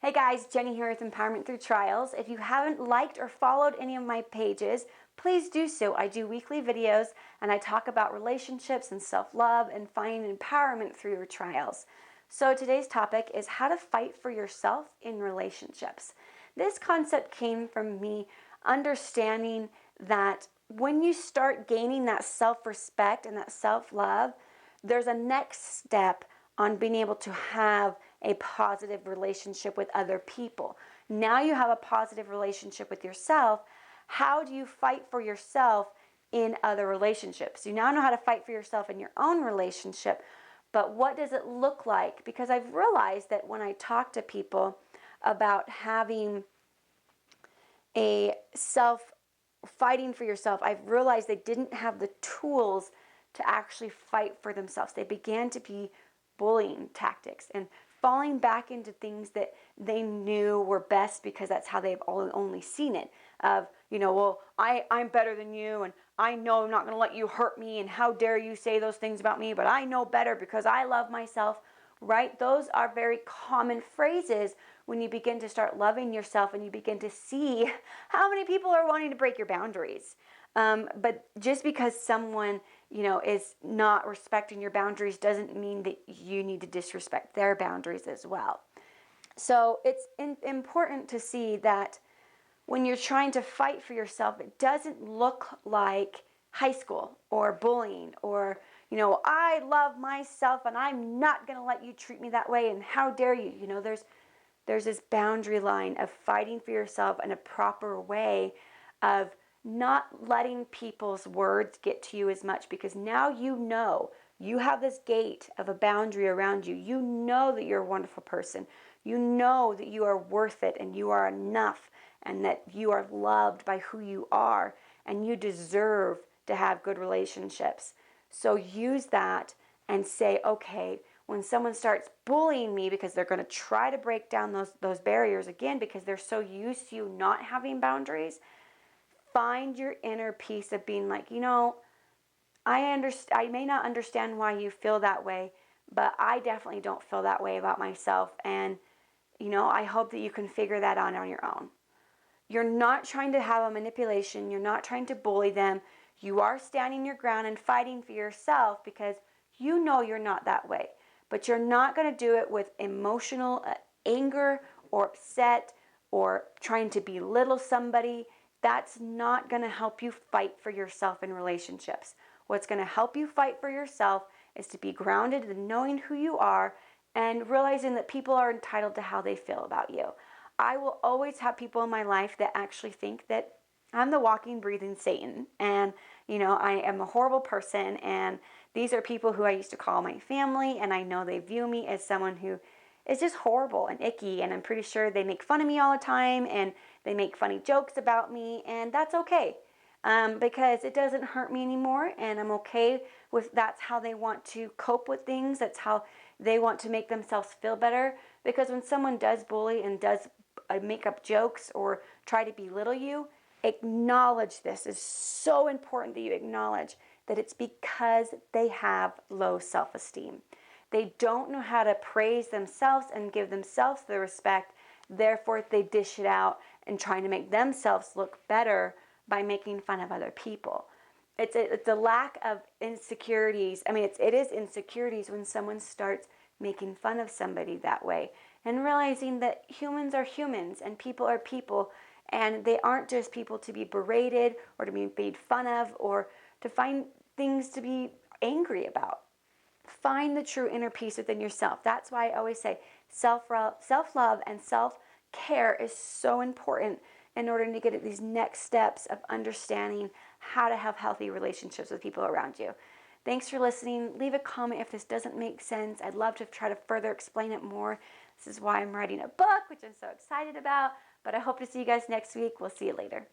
Hey guys, Jenny here with Empowerment Through Trials. If you haven't liked or followed any of my pages, please do so. I do weekly videos and I talk about relationships and self-love and finding empowerment through your trials. So today's topic is how to fight for yourself in relationships. This concept came from me understanding that when you start gaining that self-respect and that self-love, there's a next step on being able to have a positive relationship with other people. Now you have a positive relationship with yourself. How do you fight for yourself in other relationships? You now know how to fight for yourself in your own relationship, but what does it look like? Because I've realized that when I talk to people about having a fighting for yourself, I've realized they didn't have the tools to actually fight for themselves. They began to be bullying tactics and falling back into things that they knew were best because that's how they've only seen it. Of, well, I'm better than you, and I know I'm not going to let you hurt me, and how dare you say those things about me, but I know better because I love myself, right? Those are very common phrases when you begin to start loving yourself and you begin to see how many people are wanting to break your boundaries. But just because someone, is not respecting your boundaries doesn't mean that you need to disrespect their boundaries as well. So it's important to see that when you're trying to fight for yourself, it doesn't look like high school or bullying or, I love myself and I'm not going to let you treat me that way and how dare you. There's this boundary line of fighting for yourself in a proper way of not letting people's words get to you as much, because now you have this gate of a boundary around you. You know that you're a wonderful person. You know that you are worth it and you are enough and that you are loved by who you are and you deserve to have good relationships. So use that and say, okay, when someone starts bullying me because they're going to try to break down those barriers again because they're so used to you not having boundaries, find your inner peace of being like, I may not understand why you feel that way, but I definitely don't feel that way about myself. And, I hope that you can figure that out on your own. You're not trying to have a manipulation. You're not trying to bully them. You are standing your ground and fighting for yourself because you know you're not that way. But you're not going to do it with emotional anger or upset or trying to belittle somebody. That's not going to help you fight for yourself in relationships. What's going to help you fight for yourself is to be grounded in knowing who you are and realizing that people are entitled to how they feel about you. I will always have people in my life that actually think that I'm the walking, breathing Satan. And, I am a horrible person. And these are people who I used to call my family. And I know they view me as someone who is just horrible and icky. And I'm pretty sure they make fun of me all the time. And they make funny jokes about me. And that's okay. Because it doesn't hurt me anymore. And I'm okay with that's how they want to cope with things. That's how they want to make themselves feel better. Because when someone does bully and does make up jokes or try to belittle you, acknowledge this. It's so important that you acknowledge that it's because they have low self-esteem. They don't know how to praise themselves and give themselves the respect. Therefore, they dish it out and trying to make themselves look better by making fun of other people. It's a lack of insecurities. I mean, it is insecurities when someone starts making fun of somebody that way and realizing that humans are humans and people are people, and they aren't just people to be berated or to be made fun of or to find things to be angry about. Find the true inner peace within yourself. That's why I always say self-love and self-care is so important in order to get at these next steps of understanding how to have healthy relationships with people around you. Thanks for listening. Leave a comment if this doesn't make sense. I'd love to try to further explain it more. This is why I'm writing a book, which I'm so excited about. But I hope to see you guys next week. We'll see you later.